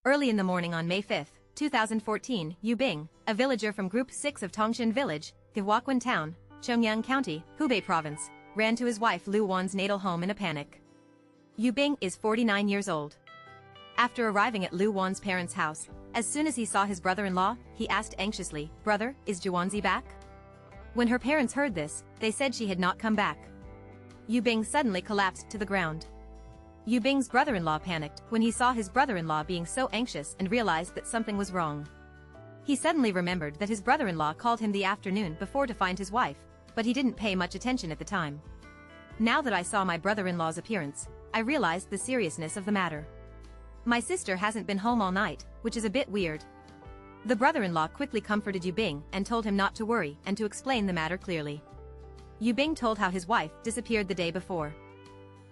Early in the morning on May 5, 2014, Yu Bing, a villager from Group 6 of Tongshan Village, Gihwaquan Town, Chongyang County, Hubei Province, ran to his wife Lu Wan's natal home in a panic. Yu Bing is 49 years old. After arriving at Lu Wan's parents' house, as soon as he saw his brother-in-law, he asked anxiously, "Brother, is Zhuanzi back?" When her parents heard this, they said she had not come back. Yu Bing suddenly collapsed to the ground. Yu Bing's brother-in-law panicked when he saw his brother-in-law being so anxious and realized that something was wrong. He suddenly remembered that his brother-in-law called him the afternoon before to find his wife, but he didn't pay much attention at the time. Now that I saw my brother-in-law's appearance, I realized the seriousness of the matter. My sister hasn't been home all night, which is a bit weird. The brother-in-law quickly comforted Yu Bing and told him not to worry and to explain the matter clearly. Yu Bing told how his wife disappeared the day before.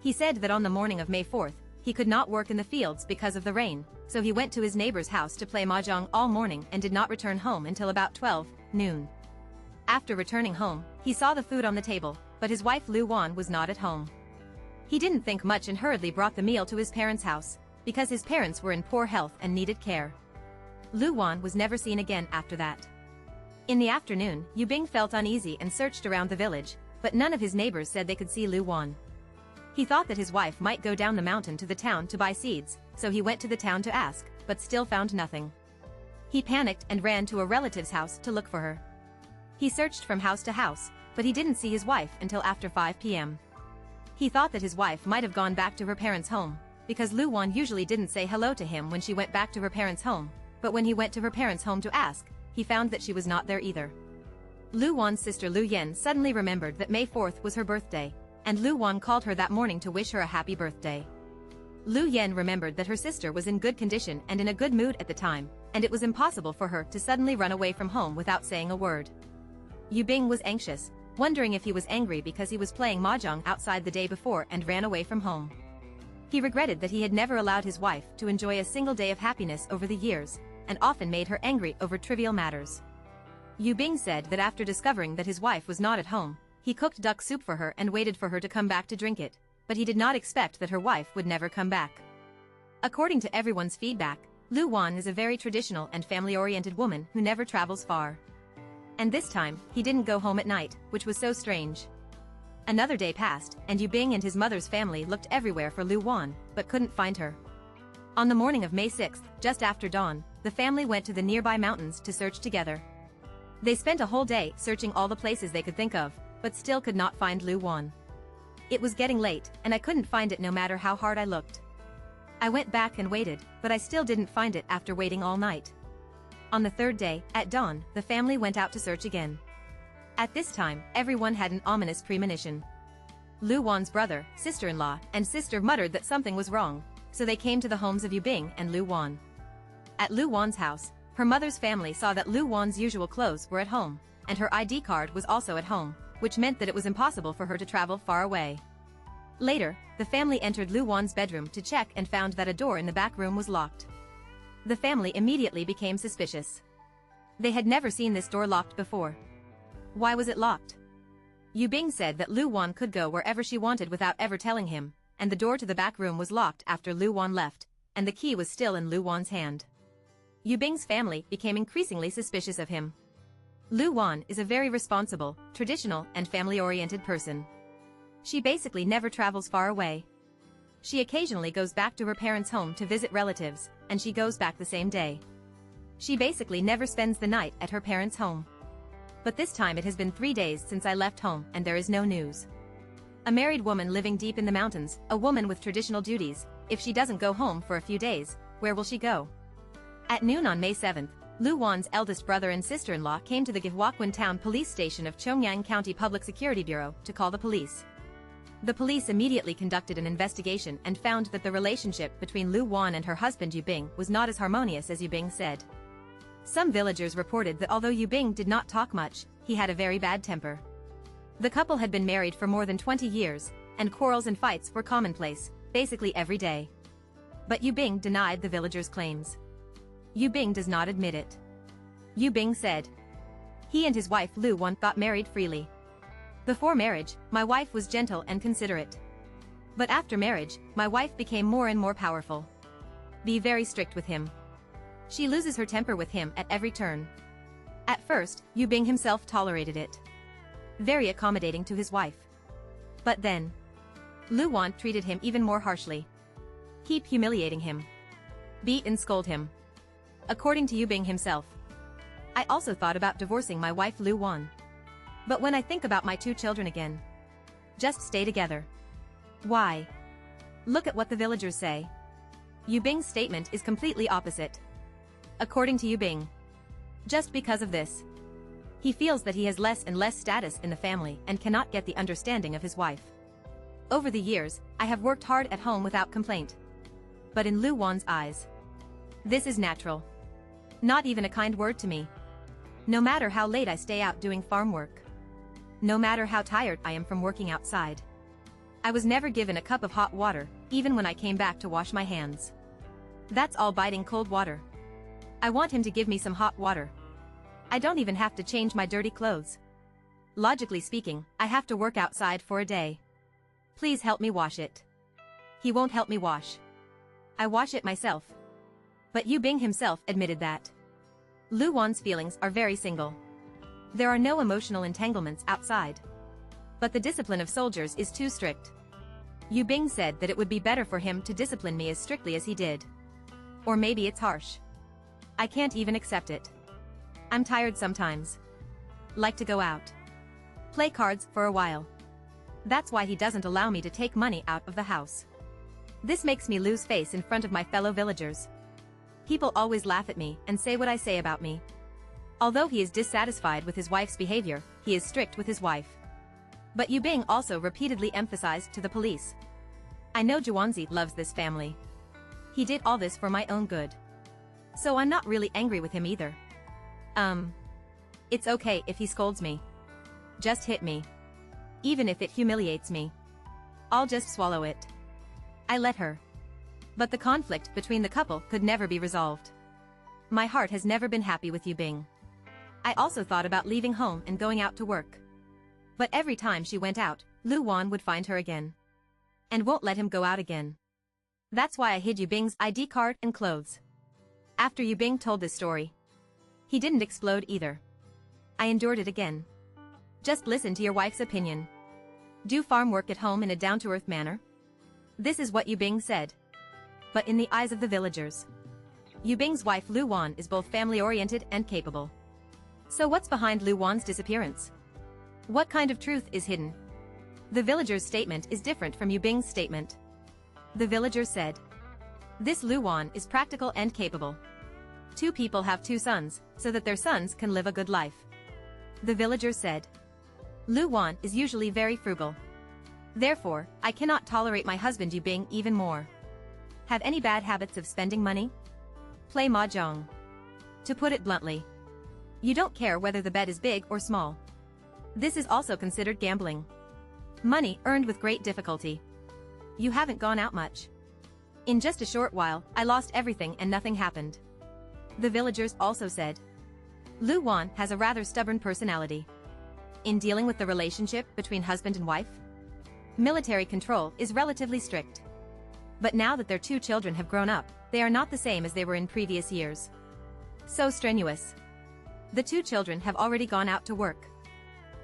He said that on the morning of May 4th, he could not work in the fields because of the rain, so he went to his neighbor's house to play mahjong all morning and did not return home until about 12 noon. After returning home, he saw the food on the table, but his wife Lu Wan was not at home. He didn't think much and hurriedly brought the meal to his parents' house, because his parents were in poor health and needed care. Lu Wan was never seen again after that. In the afternoon, Yu Bing felt uneasy and searched around the village, but none of his neighbors said they could see Lu Wan. He thought that his wife might go down the mountain to the town to buy seeds, so he went to the town to ask, but still found nothing. He panicked and ran to a relative's house to look for her. He searched from house to house, but he didn't see his wife until after 5 p.m. He thought that his wife might have gone back to her parents' home, because Lu Wan usually didn't say hello to him when she went back to her parents' home, but when he went to her parents' home to ask, he found that she was not there either. Lu Wan's sister Lu Yan suddenly remembered that May 4th was her birthday, and Lu Wan called her that morning to wish her a happy birthday. Lu Yan remembered that her sister was in good condition and in a good mood at the time, and it was impossible for her to suddenly run away from home without saying a word. Yu Bing was anxious, wondering if he was angry because he was playing mahjong outside the day before and ran away from home. He regretted that he had never allowed his wife to enjoy a single day of happiness over the years, and often made her angry over trivial matters. Yu Bing said that after discovering that his wife was not at home, he cooked duck soup for her and waited for her to come back to drink it, but he did not expect that her wife would never come back. According to everyone's feedback, Lu Wan is a very traditional and family-oriented woman who never travels far. And this time, he didn't go home at night, which was so strange. Another day passed, and Yu Bing and his mother's family looked everywhere for Lu Wan, but couldn't find her. On the morning of May 6th, just after dawn, the family went to the nearby mountains to search together. They spent a whole day searching all the places they could think of, but still could not find Lu Wan. It was getting late, and I couldn't find it no matter how hard I looked. I went back and waited, but I still didn't find it after waiting all night. On the third day, at dawn, the family went out to search again. At this time, everyone had an ominous premonition. Lu Wan's brother, sister-in-law, and sister muttered that something was wrong, so they came to the homes of Yu Bing and Lu Wan. At Lu Wan's house, her mother's family saw that Lu Wan's usual clothes were at home, and her ID card was also at home, which meant that it was impossible for her to travel far away. Later, the family entered Lu Wan's bedroom to check and found that a door in the back room was locked. The family immediately became suspicious. They had never seen this door locked before. Why was it locked? Yu Bing said that Lu Wan could go wherever she wanted without ever telling him, and the door to the back room was locked after Lu Wan left, and the key was still in Lu Wan's hand. Yu Bing's family became increasingly suspicious of him. Lu Wan is a very responsible, traditional, and family-oriented person. She basically never travels far away. She occasionally goes back to her parents' home to visit relatives, and she goes back the same day. She basically never spends the night at her parents' home. But this time it has been 3 days since I left home and there is no news. A married woman living deep in the mountains, a woman with traditional duties, if she doesn't go home for a few days, where will she go? At noon on May 7th, Lu Wan's eldest brother and sister-in-law came to the Gihwaquan Town Police Station of Chongyang County Public Security Bureau to call the police. The police immediately conducted an investigation and found that the relationship between Lu Wan and her husband Yu Bing was not as harmonious as Yu Bing said. Some villagers reported that although Yu Bing did not talk much, he had a very bad temper. The couple had been married for more than 20 years, and quarrels and fights were commonplace, basically every day. But Yu Bing denied the villagers' claims. Yu Bing does not admit it. Yu Bing said he and his wife Lu Wan got married freely. Before marriage, my wife was gentle and considerate. But after marriage, my wife became more and more powerful. Be very strict with him. She loses her temper with him at every turn. At first, Yu Bing himself tolerated it. Very accommodating to his wife. But then, Lu Wan treated him even more harshly. Keep humiliating him. Beat and scold him. According to Yu Bing himself. I also thought about divorcing my wife Lu Wan. But when I think about my 2 children again. Just stay together. Why? Look at what the villagers say. Yu Bing's statement is completely opposite. According to Yu Bing. Just because of this. He feels that he has less and less status in the family and cannot get the understanding of his wife. Over the years, I have worked hard at home without complaint. But in Lu Wan's eyes, this is natural. Not even a kind word to me. No matter how late I stay out doing farm work. No matter how tired I am from working outside. I was never given a cup of hot water, even when I came back to wash my hands. That's all biting cold water. I want him to give me some hot water. I don't even have to change my dirty clothes. Logically speaking, I have to work outside for a day. Please help me wash it. He won't help me wash. I wash it myself. But Yu Bing himself admitted that. Lu Wan's feelings are very single. There are no emotional entanglements outside. But the discipline of soldiers is too strict. Yu Bing said that it would be better for him to discipline me as strictly as he did. Or maybe it's harsh. I can't even accept it. I'm tired sometimes. Like to go out. Play cards for a while. That's why he doesn't allow me to take money out of the house. This makes me lose face in front of my fellow villagers. People always laugh at me and say what I say about me. Although he is dissatisfied with his wife's behavior, he is strict with his wife. But Yu Bing also repeatedly emphasized to the police. I know Zhuangzi loves this family. He did all this for my own good. So I'm not really angry with him either. It's okay if he scolds me. Just hit me. Even if it humiliates me. I'll just swallow it. I let her. But the conflict between the couple could never be resolved. My heart has never been happy with Yu Bing. I also thought about leaving home and going out to work. But every time she went out, Lu Wan would find her again. And won't let him go out again. That's why I hid Yu Bing's ID card and clothes. After Yu Bing told this story, he didn't explode either. I endured it again. Just listen to your wife's opinion. Do farm work at home in a down-to-earth manner. This is what Yu Bing said. But in the eyes of the villagers, Yu Bing's wife Lu Wan is both family-oriented and capable. So what's behind Lu Wan's disappearance? What kind of truth is hidden? The villagers' statement is different from Yu Bing's statement. The villagers said, this Lu Wan is practical and capable. 2 people have 2 sons, so that their sons can live a good life. The villagers said, Lu Wan is usually very frugal. Therefore, I cannot tolerate my husband Yu Bing even more. Have any bad habits of spending money? Play mahjong. To put it bluntly, you don't care whether the bet is big or small. This is also considered gambling. Money earned with great difficulty. You haven't gone out much. In just a short while, I lost everything and nothing happened. The villagers also said, Lu Wan has a rather stubborn personality. In dealing with the relationship between husband and wife, military control is relatively strict. But now that their 2 children have grown up, they are not the same as they were in previous years. So strenuous. The 2 children have already gone out to work.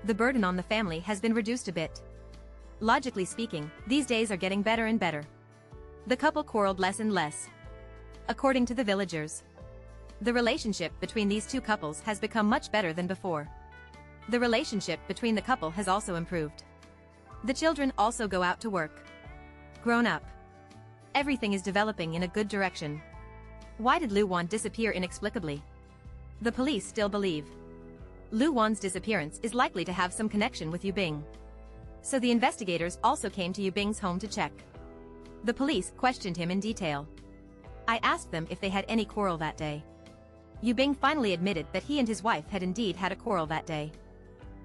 The burden on the family has been reduced a bit. Logically speaking, these days are getting better and better. The couple quarreled less and less. According to the villagers, the relationship between these 2 couples has become much better than before. The relationship between the couple has also improved. The children also go out to work. Grown up. Everything is developing in a good direction. Why did Lu Wan disappear inexplicably? The police still believe Lu Wan's disappearance is likely to have some connection with Yu Bing. So the investigators also came to Yu Bing's home to check. The police questioned him in detail. I asked them if they had any quarrel that day. Yu Bing finally admitted that he and his wife had indeed had a quarrel that day.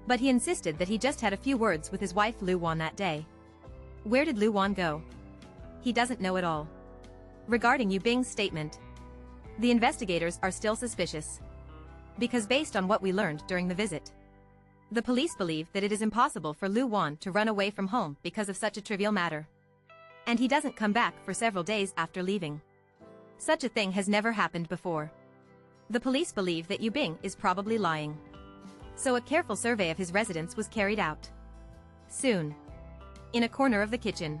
But he insisted that he just had a few words with his wife Lu Wan that day. Where did Lu Wan go? He doesn't know at all. Regarding Yu Bing's statement, the investigators are still suspicious. Because based on what we learned during the visit, the police believe that it is impossible for Lu Wan to run away from home because of such a trivial matter. And he doesn't come back for several days after leaving. Such a thing has never happened before. The police believe that Yu Bing is probably lying. So a careful survey of his residence was carried out. Soon, in a corner of the kitchen,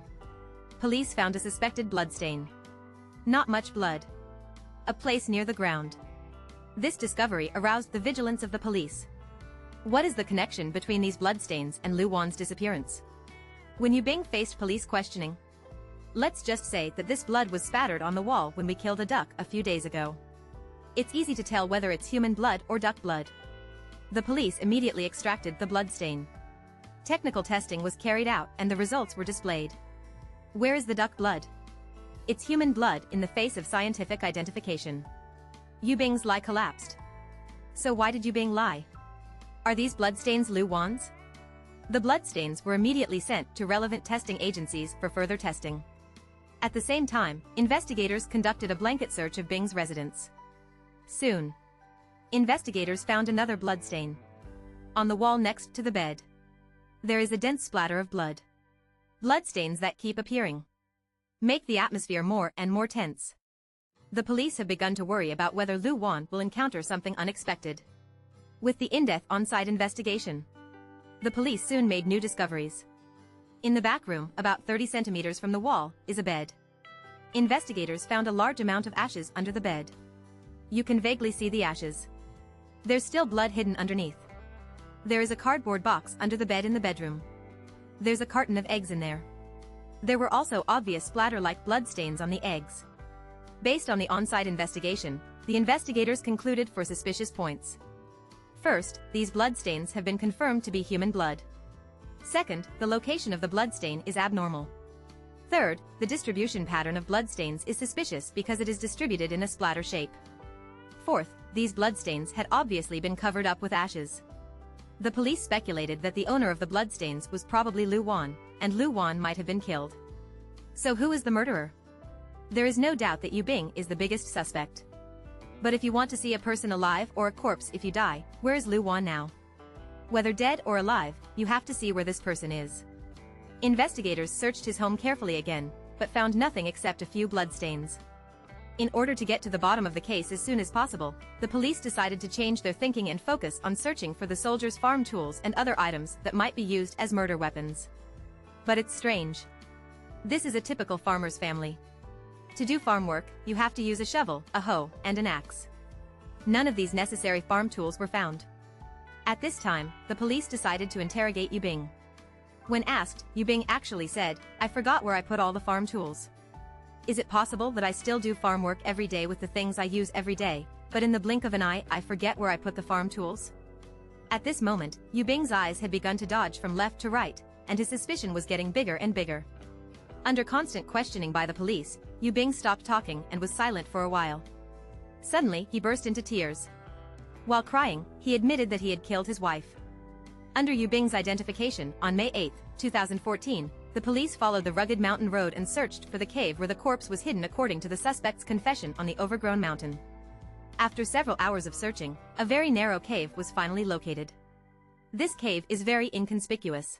police found a suspected bloodstain. Not much blood. A place near the ground. This discovery aroused the vigilance of the police. What is the connection between these bloodstains and Lu Wan's disappearance? When Yu Bing faced police questioning, let's just say that this blood was spattered on the wall when we killed a duck a few days ago. It's easy to tell whether it's human blood or duck blood. The police immediately extracted the blood stain. Technical testing was carried out and the results were displayed. Where is the duck blood? It's human blood in the face of scientific identification. Yu Bing's lie collapsed. So why did Yu Bing lie? Are these bloodstains Lu Wan's? The bloodstains were immediately sent to relevant testing agencies for further testing. At the same time, investigators conducted a blanket search of Bing's residence. Soon, investigators found another bloodstain. On the wall next to the bed, there is a dense splatter of blood. Bloodstains that keep appearing make the atmosphere more and more tense. The police have begun to worry about whether Lu Wan will encounter something unexpected. With the in-depth on-site investigation, the police soon made new discoveries. In the back room, about 30 centimeters from the wall, is a bed. Investigators found a large amount of ashes under the bed. You can vaguely see the ashes. There's still blood hidden underneath. There is a cardboard box under the bed in the bedroom. There's a carton of eggs in there. There were also obvious splatter-like bloodstains on the eggs. Based on the on-site investigation, the investigators concluded 4 suspicious points. First, these bloodstains have been confirmed to be human blood. Second, the location of the bloodstain is abnormal. Third, the distribution pattern of bloodstains is suspicious because it is distributed in a splatter shape. Fourth, these bloodstains had obviously been covered up with ashes. The police speculated that the owner of the bloodstains was probably Lu Wan, and Lu Wan might have been killed. So who is the murderer? There is no doubt that Yu Bing is the biggest suspect. But if you want to see a person alive or a corpse if you die, where is Lu Wan now? Whether dead or alive, you have to see where this person is. Investigators searched his home carefully again, but found nothing except a few bloodstains. In order to get to the bottom of the case as soon as possible, the police decided to change their thinking and focus on searching for the soldiers' farm tools and other items that might be used as murder weapons. But it's strange. This is a typical farmer's family. To do farm work, you have to use a shovel, a hoe, and an axe. None of these necessary farm tools were found. At this time, the police decided to interrogate Yu Bing. When asked, Yu Bing actually said, "I forgot where I put all the farm tools. Is it possible that I still do farm work every day with the things I use every day, but in the blink of an eye I forget where I put the farm tools?" At this moment, Yu Bing's eyes had begun to dodge from left to right, and his suspicion was getting bigger and bigger. Under constant questioning by the police, Yu Bing stopped talking and was silent for a while. Suddenly, he burst into tears. While crying, he admitted that he had killed his wife. Under Yu Bing's identification, on May 8, 2014, the police followed the rugged mountain road and searched for the cave where the corpse was hidden according to the suspect's confession on the overgrown mountain. After several hours of searching, a very narrow cave was finally located. This cave is very inconspicuous.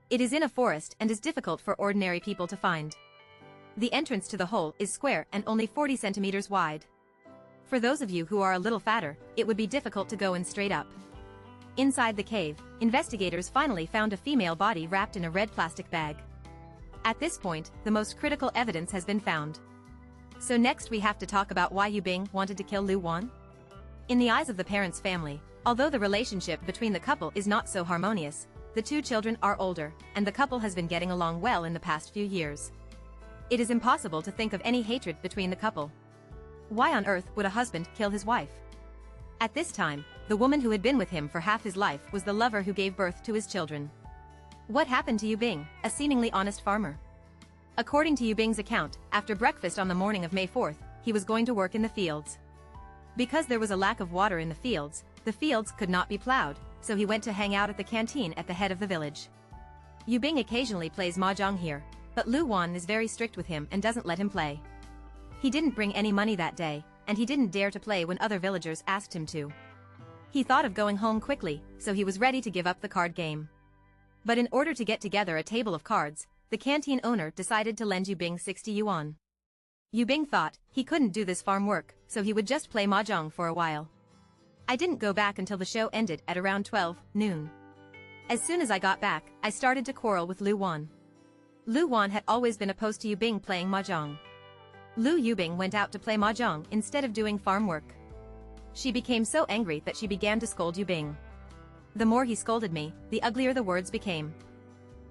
It is in a forest and is difficult for ordinary people to find. The entrance to the hole is square and only 40 centimeters wide. For those of you who are a little fatter, it would be difficult to go in straight up. Inside the cave, investigators finally found a female body wrapped in a red plastic bag. At this point, the most critical evidence has been found. So next we have to talk about why Yu Bing wanted to kill Lu Wan. In the eyes of the parents' family, although the relationship between the couple is not so harmonious, the 2 children are older, and the couple has been getting along well in the past few years. It is impossible to think of any hatred between the couple. Why on earth would a husband kill his wife? At this time, the woman who had been with him for half his life was the lover who gave birth to his children. What happened to Yu Bing, a seemingly honest farmer? According to Yu Bing's account, after breakfast on the morning of May 4th, he was going to work in the fields. Because there was a lack of water in the fields could not be plowed, so he went to hang out at the canteen at the head of the village. Yu Bing occasionally plays mahjong here, but Lu Wan is very strict with him and doesn't let him play. He didn't bring any money that day, and he didn't dare to play when other villagers asked him to. He thought of going home quickly, so he was ready to give up the card game. But in order to get together a table of cards, the canteen owner decided to lend Yu Bing 60 yuan. Yu Bing thought he couldn't do this farm work, so he would just play mahjong for a while. I didn't go back until the show ended at around 12 noon. As soon as I got back, I started to quarrel with Lu Wan. Lu Wan had always been opposed to Yu Bing playing mahjong. Lu Yubing went out to play mahjong instead of doing farm work. She became so angry that she began to scold Yu Bing. The more he scolded me, the uglier the words became.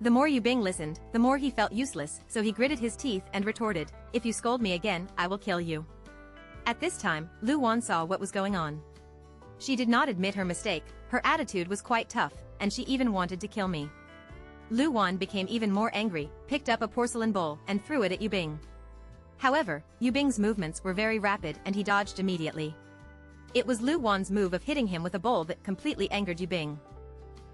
The more Yu Bing listened, the more he felt useless, so he gritted his teeth and retorted, "If you scold me again, I will kill you." At this time, Lu Wan saw what was going on. She did not admit her mistake, her attitude was quite tough, and she even wanted to kill me. Lu Wan became even more angry, picked up a porcelain bowl, and threw it at Yu Bing. However, Yu Bing's movements were very rapid and he dodged immediately. It was Lu Wan's move of hitting him with a bowl that completely angered Yu Bing.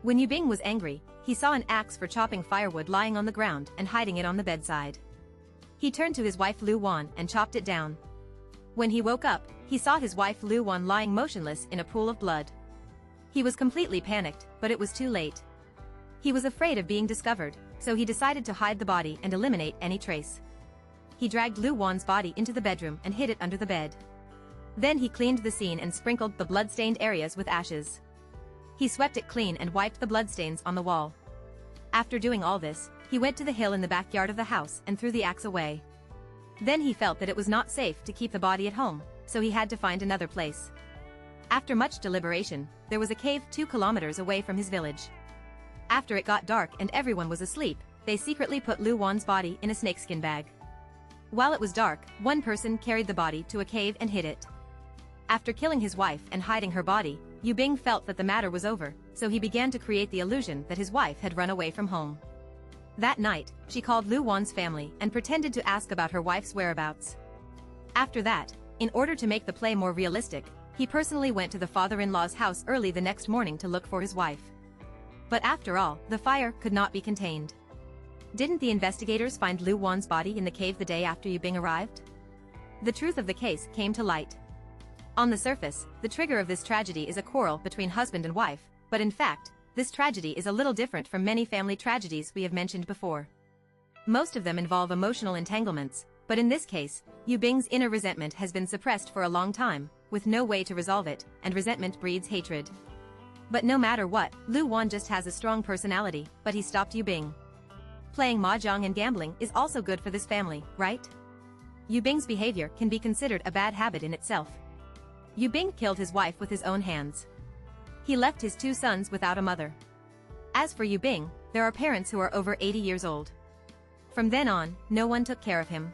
When Yu Bing was angry, he saw an axe for chopping firewood lying on the ground and hiding it on the bedside. He turned to his wife Lu Wan and chopped it down. When he woke up, he saw his wife Lu Wan lying motionless in a pool of blood. He was completely panicked, but it was too late. He was afraid of being discovered, so he decided to hide the body and eliminate any trace. He dragged Lu Wan's body into the bedroom and hid it under the bed. Then he cleaned the scene and sprinkled the blood-stained areas with ashes. He swept it clean and wiped the bloodstains on the wall. After doing all this, he went to the hill in the backyard of the house and threw the axe away. Then he felt that it was not safe to keep the body at home, so he had to find another place. After much deliberation, there was a cave 2 kilometers away from his village. After it got dark and everyone was asleep, they secretly put Lu Wan's body in a snakeskin bag. While it was dark, one person carried the body to a cave and hid it. After killing his wife and hiding her body, Yu Bing felt that the matter was over, so he began to create the illusion that his wife had run away from home. That night, she called Lu Wan's family and pretended to ask about her wife's whereabouts. After that, in order to make the play more realistic, he personally went to the father-in-law's house early the next morning to look for his wife. But after all, the fire could not be contained. Didn't the investigators find Lu Wan's body in the cave the day after Yu Bing arrived? The truth of the case came to light. On the surface, the trigger of this tragedy is a quarrel between husband and wife, but in fact, this tragedy is a little different from many family tragedies we have mentioned before. Most of them involve emotional entanglements, but in this case, Yu Bing's inner resentment has been suppressed for a long time, with no way to resolve it, and resentment breeds hatred. But no matter what, Lu Wan just has a strong personality, but he stopped Yu Bing. Playing mahjong and gambling is also good for this family, right? Yu Bing's behavior can be considered a bad habit in itself. Yu Bing killed his wife with his own hands. He left his 2 sons without a mother. As for Yu Bing, there are parents who are over 80 years old. From then on, no one took care of him.